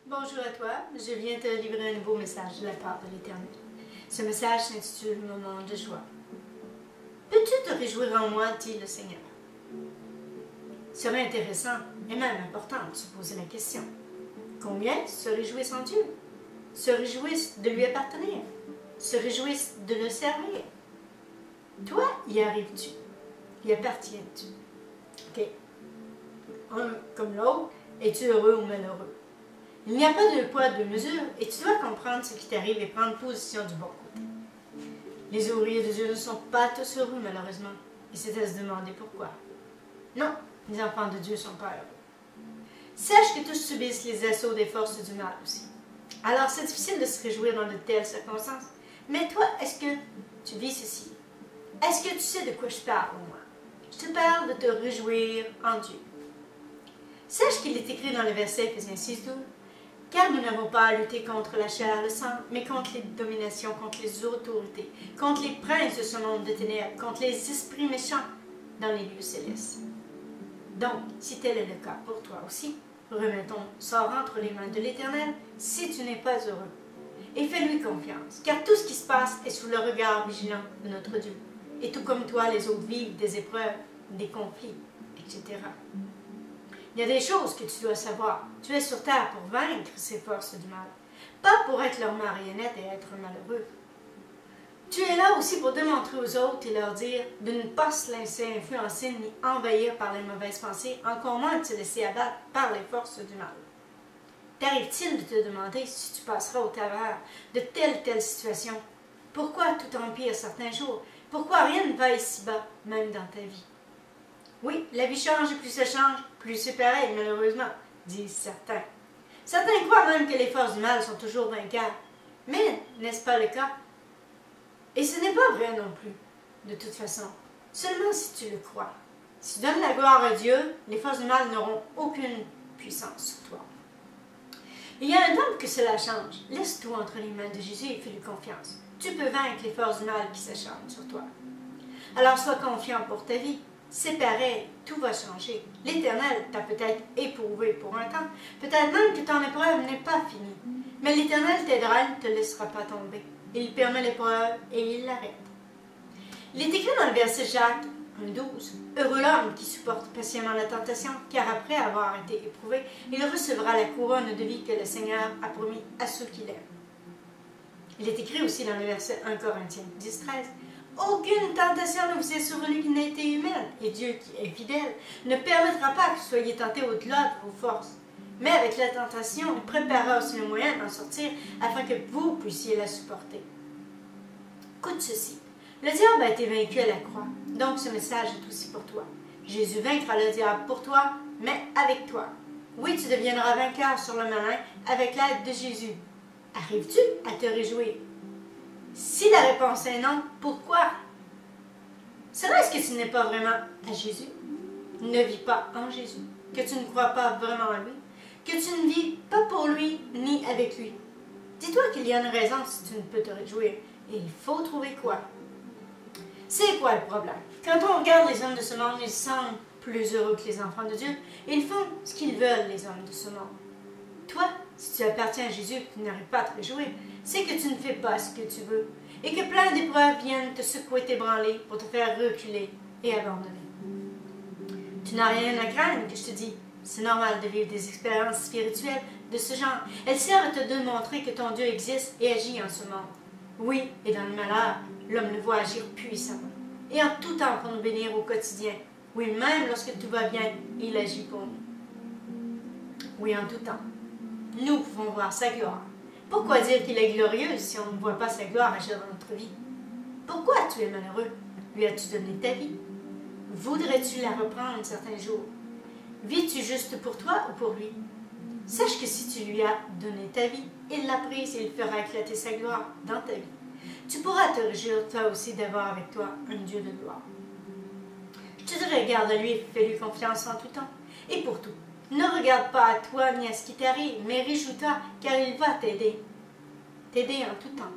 Bonjour à toi, je viens te livrer un nouveau message de la part de l'Éternel. Ce message s'intitule « Moment de joie ». Peux-tu te réjouir en moi, dit le Seigneur? Il serait intéressant et même important de se poser la question. Combien se réjouissent en Dieu? Se réjouissent de lui appartenir? Se réjouissent de le servir? Toi, y arrives-tu? Y appartiens-tu? Ok. Un comme l'autre, es-tu heureux ou malheureux? Il n'y a pas de poids, de mesure, et tu dois comprendre ce qui t'arrive et prendre position du bon côté. Les ouvriers de Dieu ne sont pas tous heureux, malheureusement, et c'est à se demander pourquoi. Non, les enfants de Dieu ne sont pas heureux. Sache que tous subissent les assauts des forces du mal aussi. Alors c'est difficile de se réjouir dans de telles circonstances. Mais toi, est-ce que tu vis ceci? Est-ce que tu sais de quoi je parle, moi? Je te parle de te réjouir en Dieu. Sache qu'il est écrit dans le verset Éphésiens 6:12. Car nous n'avons pas à lutter contre la chair et le sang, mais contre les dominations, contre les autorités, contre les princes de ce monde de ténèbres, contre les esprits méchants dans les lieux célestes. Donc, si tel est le cas pour toi aussi, remets ton sort entre les mains de l'Éternel si tu n'es pas heureux. Et fais-lui confiance, car tout ce qui se passe est sous le regard vigilant de notre Dieu. Et tout comme toi, les autres vivent des épreuves, des conflits, etc. Il y a des choses que tu dois savoir. Tu es sur terre pour vaincre ces forces du mal, pas pour être leur marionnette et être malheureux. Tu es là aussi pour démontrer aux autres et leur dire de ne pas se laisser influencer ni envahir par les mauvaises pensées, encore moins de se laisser abattre par les forces du mal. T'arrive-t-il de te demander si tu passeras au travers de telle situation? Pourquoi tout empire certains jours? Pourquoi rien ne va ici-bas, même dans ta vie? Oui, la vie change et plus ça change, plus c'est pareil, malheureusement, disent certains. Certains croient même que les forces du mal sont toujours vainqueurs. Mais n'est-ce pas le cas? Et ce n'est pas vrai non plus, de toute façon. Seulement si tu le crois. Si tu donnes la gloire à Dieu, les forces du mal n'auront aucune puissance sur toi. Il y a un temps que cela change. Laisse tout entre les mains de Jésus et fais-lui confiance. Tu peux vaincre les forces du mal qui s'acharnent sur toi. Alors sois confiant pour ta vie. C'est pareil, tout va changer. L'Éternel t'a peut-être éprouvé pour un temps. Peut-être même que ton épreuve n'est pas finie. Mais l'Éternel t'aidera, il ne te laissera pas tomber. Il permet l'épreuve et il l'arrête. Il est écrit dans le verset Jacques 1:12. Heureux l'homme qui supporte patiemment la tentation, car après avoir été éprouvé, il recevra la couronne de vie que le Seigneur a promis à ceux qui l'aiment. Il est écrit aussi dans le verset 1 Corinthiens 10:13. Aucune tentation ne vous est survenue qui n'ait été humaine, et Dieu qui est fidèle ne permettra pas que vous soyez tentés au-delà de vos forces. Mais avec la tentation, il préparera aussi le moyen d'en sortir afin que vous puissiez la supporter. Écoute ceci. Le diable a été vaincu à la croix, donc ce message est aussi pour toi. Jésus vaincra le diable pour toi, mais avec toi. Oui, tu deviendras vainqueur sur le malin avec l'aide de Jésus. Arrives-tu à te réjouir? Si la réponse est non, pourquoi? Serait-ce que tu n'es pas vraiment à Jésus? Ne vis pas en Jésus, que tu ne crois pas vraiment en lui, que tu ne vis pas pour lui ni avec lui. Dis-toi qu'il y a une raison si tu ne peux te réjouir, et il faut trouver quoi? C'est quoi le problème? Quand on regarde les hommes de ce monde, ils semblent plus heureux que les enfants de Dieu, et ils font ce qu'ils veulent, les hommes de ce monde. Toi, si tu appartiens à Jésus et que tu n'arrives pas à te réjouir, c'est que tu ne fais pas ce que tu veux et que plein d'épreuves viennent te secouer, t'ébranler pour te faire reculer et abandonner. Tu n'as rien à craindre, que je te dis. C'est normal de vivre des expériences spirituelles de ce genre. Elles servent à te démontrer que ton Dieu existe et agit en ce monde. Oui, et dans le malheur, l'homme le voit agir puissamment. Et en tout temps pour nous bénir au quotidien. Oui, même lorsque tout va bien, il agit pour nous. Oui, en tout temps. Nous pouvons voir sa gloire. Pourquoi dire qu'il est glorieux si on ne voit pas sa gloire agir dans notre vie? Pourquoi tu es malheureux? Lui as-tu donné ta vie? Voudrais-tu la reprendre certains jours? Vis-tu juste pour toi ou pour lui? Sache que si tu lui as donné ta vie, il l'a prise et il fera éclater sa gloire dans ta vie. Tu pourras te réjouir toi aussi d'avoir avec toi un Dieu de gloire. Je te dirais, garde à lui et fais-lui confiance en tout temps et pour tout. Ne regarde pas à toi ni à ce qui t'arrive, mais réjouis-toi, car il va t'aider. T'aider en tout temps.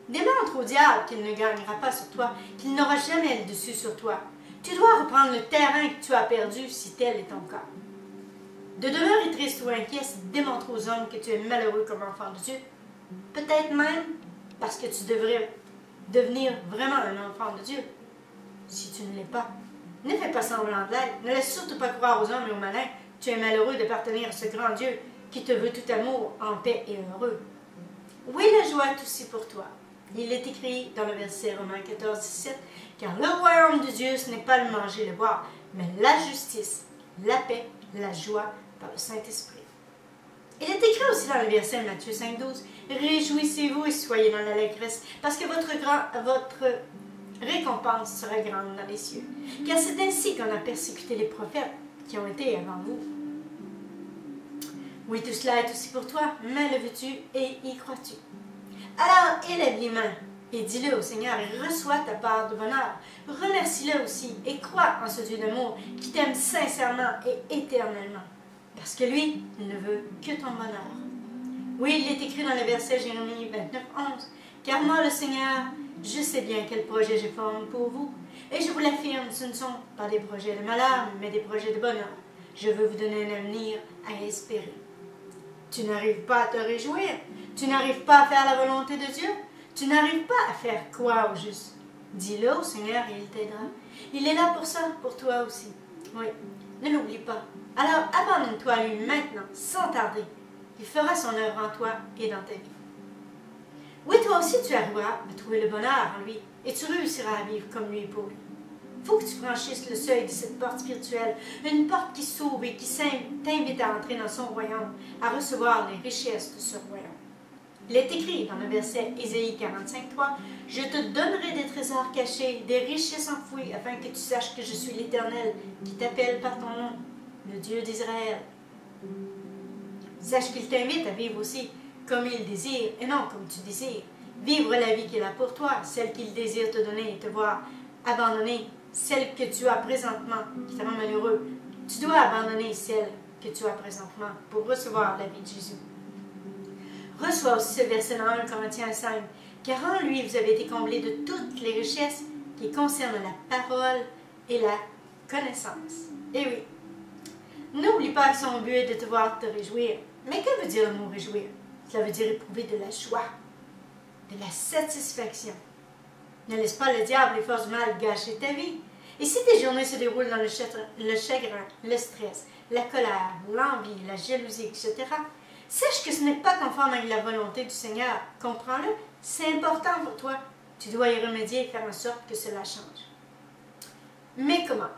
Démontre au diable qu'il ne gagnera pas sur toi, qu'il n'aura jamais le dessus sur toi. Tu dois reprendre le terrain que tu as perdu si tel est ton cas. De demeurer triste ou inquiet, c'est démontrer aux hommes que tu es malheureux comme enfant de Dieu. Peut-être même parce que tu devrais devenir vraiment un enfant de Dieu. Si tu ne l'es pas, ne fais pas semblant de l'être. Ne laisse surtout pas croire aux hommes et aux malins que tu es malheureux d'appartenir à ce grand Dieu qui te veut tout amour, en paix et heureux. Oui, la joie est aussi pour toi. Il est écrit dans le verset Romains 14, 17, « Car le royaume de Dieu, ce n'est pas le manger et le boire, mais la justice, la paix, la joie par le Saint-Esprit. » Il est écrit aussi dans le verset Matthieu 5, 12, « Réjouissez-vous et soyez dans l'allégresse, parce que votre récompense sera grande dans les cieux. Car c'est ainsi qu'on a persécuté les prophètes qui ont été avant vous. » Oui, tout cela est aussi pour toi, mais le veux-tu et y crois-tu? Alors, élève les mains et dis-le au Seigneur et reçois ta part de bonheur. Remercie-le aussi et crois en ce Dieu d'amour qui t'aime sincèrement et éternellement. Parce que lui, il ne veut que ton bonheur. Oui, il est écrit dans le verset Jérémie 29, 11. « Car moi, le Seigneur, je sais bien quel projet je forme pour vous. Et je vous l'affirme, ce ne sont pas des projets de malheur, mais des projets de bonheur. Je veux vous donner un avenir à espérer. » Tu n'arrives pas à te réjouir. Tu n'arrives pas à faire la volonté de Dieu. Tu n'arrives pas à faire quoi au juste? Dis-le au Seigneur et il t'aidera. Il est là pour ça, pour toi aussi. Oui, ne l'oublie pas. Alors abandonne-toi à lui maintenant, sans tarder. Il fera son œuvre en toi et dans ta vie. Oui, toi aussi tu arriveras à trouver le bonheur en lui et tu réussiras à vivre comme lui pour lui. Il faut que tu franchisses le seuil de cette porte spirituelle, une porte qui s'ouvre et qui t'invite à entrer dans son royaume, à recevoir les richesses de ce royaume. Il est écrit dans le verset Ésaïe 45, 3, « Je te donnerai des trésors cachés, des richesses enfouies, afin que tu saches que je suis l'Éternel, qui t'appelle par ton nom, le Dieu d'Israël. » Sache qu'il t'invite à vivre aussi comme il désire, et non comme tu désires. Vivre la vie qu'il a pour toi, celle qu'il désire te donner et te voir abandonner celle que tu as présentement, qui te rend malheureux. Tu dois abandonner celle que tu as présentement pour recevoir la vie de Jésus. Reçois aussi ce verset dans 1 Corinthiens 5, « Car en lui vous avez été comblés de toutes les richesses qui concernent la parole et la connaissance. » Et oui, n'oublie pas que son but est de te voir te réjouir. Mais que veut dire le mot réjouir? Cela veut dire éprouver de la joie, de la satisfaction. Ne laisse pas le diable et les forces du mal gâcher ta vie. Et si tes journées se déroulent dans le chagrin, le stress, la colère, l'envie, la jalousie, etc., sache que ce n'est pas conforme avec la volonté du Seigneur. Comprends-le, c'est important pour toi. Tu dois y remédier et faire en sorte que cela change. Mais comment?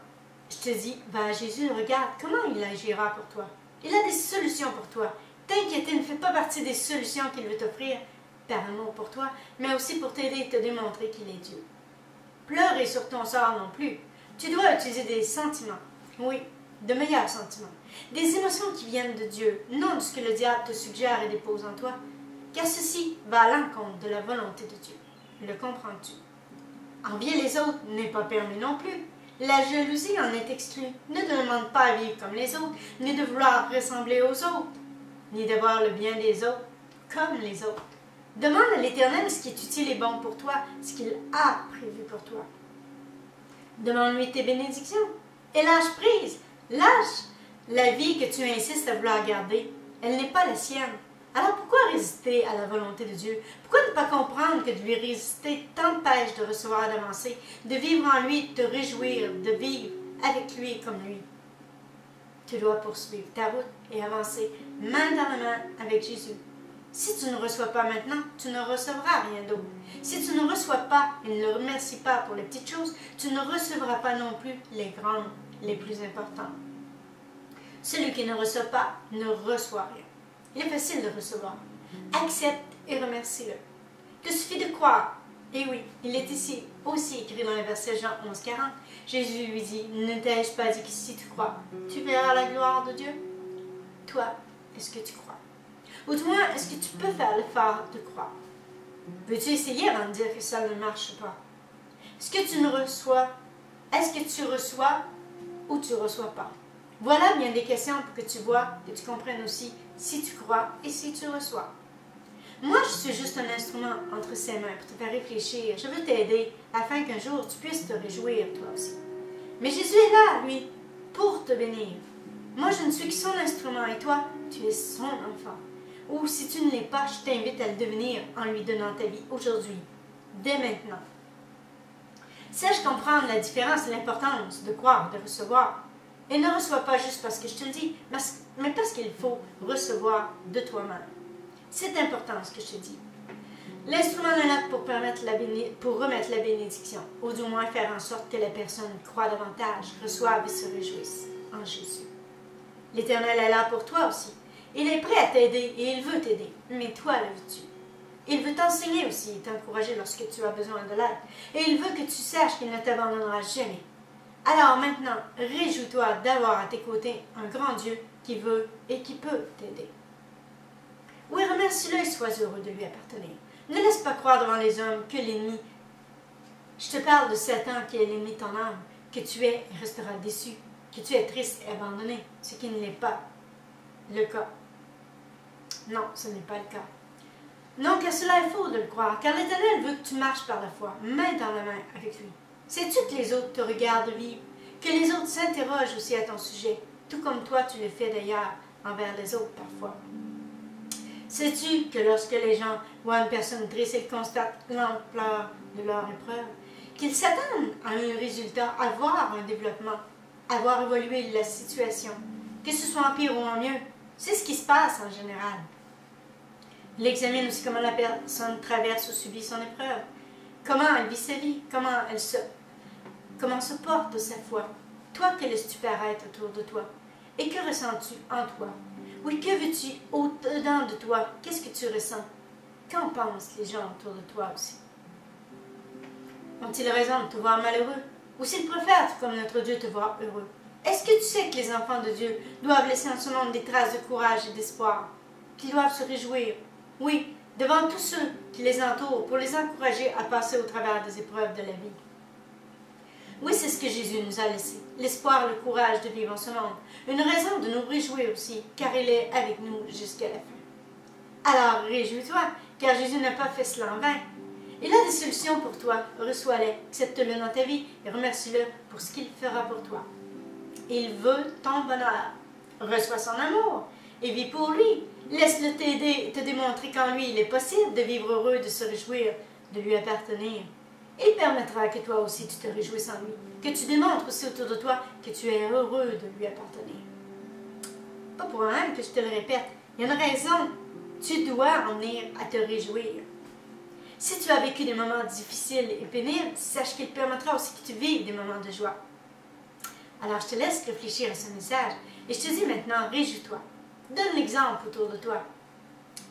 Je te dis, va à Jésus, regarde comment il agira pour toi. Il a des solutions pour toi. T'inquiéter ne fait pas partie des solutions qu'il veut t'offrir par amour pour toi, mais aussi pour t'aider et te démontrer qu'il est Dieu. Pleurer sur ton sort non plus. Tu dois utiliser des sentiments, oui, de meilleurs sentiments, des émotions qui viennent de Dieu, non de ce que le diable te suggère et dépose en toi, car ceci va à l'encontre de la volonté de Dieu. Le comprends-tu? Envier les autres n'est pas permis non plus. La jalousie en est exclue. Ne te demande pas à vivre comme les autres, ni de vouloir ressembler aux autres, ni d'avoir le bien des autres comme les autres. Demande à l'Éternel ce qui est utile et bon pour toi, ce qu'il a prévu pour toi. Demande-lui tes bénédictions et lâche prise. Lâche la vie que tu insistes à vouloir garder. Elle n'est pas la sienne. Alors pourquoi résister à la volonté de Dieu? Pourquoi ne pas comprendre que de lui résister t'empêche de recevoir et d'avancer, de vivre en lui, de te réjouir, de vivre avec lui comme lui? Tu dois poursuivre ta route et avancer main dans la main avec Jésus. Si tu ne reçois pas maintenant, tu ne recevras rien d'autre. Si tu ne reçois pas et ne le remercies pas pour les petites choses, tu ne recevras pas non plus les grandes, les plus importantes. Celui qui ne reçoit pas ne reçoit rien. Il est facile de recevoir. Accepte et remercie-le. Il te suffit de croire. Et oui, il est ici aussi écrit dans le verset Jean 11, 40. Jésus lui dit, ne t'ai-je pas dit que si tu crois, tu verras la gloire de Dieu? Toi, est-ce que tu crois? Ou du moins, est-ce que tu peux faire l'effort de croire? Veux-tu essayer avant de dire que ça ne marche pas? Est-ce que tu reçois ou tu ne reçois pas? Voilà bien des questions pour que tu vois, que tu comprennes aussi si tu crois et si tu reçois. Moi, je suis juste un instrument entre ses mains pour te faire réfléchir. Je veux t'aider afin qu'un jour tu puisses te réjouir toi aussi. Mais Jésus est là, lui, pour te bénir. Moi, je ne suis que son instrument et toi, tu es son enfant. Ou si tu ne l'es pas, je t'invite à le devenir en lui donnant ta vie aujourd'hui, dès maintenant. Sache comprendre la différence et l'importance de croire, de recevoir. Et ne reçois pas juste parce que je te le dis, mais parce qu'il faut recevoir de toi-même. C'est important ce que je te dis. L'instrument est là pour remettre la bénédiction, ou du moins faire en sorte que la personne croit davantage, reçoive et se réjouisse en Jésus. L'Éternel est là pour toi aussi. Il est prêt à t'aider et il veut t'aider. Mais toi, le veux-tu? Il veut t'enseigner aussi et t'encourager lorsque tu as besoin de l'aide. Et il veut que tu saches qu'il ne t'abandonnera jamais. Alors maintenant, réjouis-toi d'avoir à tes côtés un grand Dieu qui veut et qui peut t'aider. Oui, remercie-le et sois heureux de lui appartenir. Ne laisse pas croire devant les hommes que l'ennemi, je te parle de Satan qui est l'ennemi de ton âme, que tu es et resteras déçu, que tu es triste et abandonné, ce qui n'est pas le cas. Non, ce n'est pas le cas. Non, car cela est faux de le croire, car l'Éternel veut que tu marches par la foi, main dans la main avec lui. Sais-tu que les autres te regardent vivre, que les autres s'interrogent aussi à ton sujet, tout comme toi tu le fais d'ailleurs envers les autres parfois? Sais-tu que lorsque les gens voient une personne triste, ils constatent l'ampleur de leur épreuve, qu'ils s'attendent à un résultat, à voir un développement, à voir évoluer la situation, que ce soit en pire ou en mieux? C'est ce qui se passe en général. Il examine aussi comment la personne traverse ou subit son épreuve, comment elle vit sa vie, comment se porte sa foi. Toi, que laisses-tu paraître autour de toi? Et que ressens-tu en toi? Oui, que veux-tu au-dedans de toi? Qu'est-ce que tu ressens? Qu'en pensent les gens autour de toi aussi? Ont-ils raison de te voir malheureux? Ou s'ils préfèrent, comme notre Dieu, te voir heureux? Est-ce que tu sais que les enfants de Dieu doivent laisser en ce monde des traces de courage et d'espoir? Qu'ils doivent se réjouir? Oui, devant tous ceux qui les entourent, pour les encourager à passer au travers des épreuves de la vie. Oui, c'est ce que Jésus nous a laissé, l'espoir, le courage de vivre en ce monde, une raison de nous réjouir aussi, car il est avec nous jusqu'à la fin. Alors, réjouis-toi, car Jésus n'a pas fait cela en vain. Il a des solutions pour toi, reçois-les, accepte-le dans ta vie et remercie-le pour ce qu'il fera pour toi. Il veut ton bonheur, reçois son amour et vis pour lui. Laisse-le t'aider et te démontrer qu'en lui, il est possible de vivre heureux, de se réjouir, de lui appartenir. Il permettra que toi aussi tu te réjouisses en lui, que tu démontres aussi autour de toi que tu es heureux de lui appartenir. Pas pour rien que je te le répète, il y a une raison. Tu dois en venir à te réjouir. Si tu as vécu des moments difficiles et pénibles, sache qu'il permettra aussi que tu vives des moments de joie. Alors je te laisse réfléchir à ce message et je te dis maintenant, réjouis-toi. Donne l'exemple autour de toi.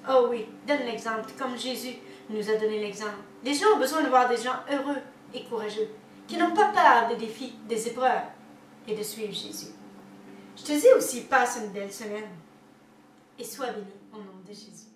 Oh oui, donne l'exemple, comme Jésus nous a donné l'exemple. Les gens ont besoin de voir des gens heureux et courageux, qui n'ont pas peur des défis, des épreuves, et de suivre Jésus. Je te dis aussi, passe une belle semaine, et sois béni au nom de Jésus.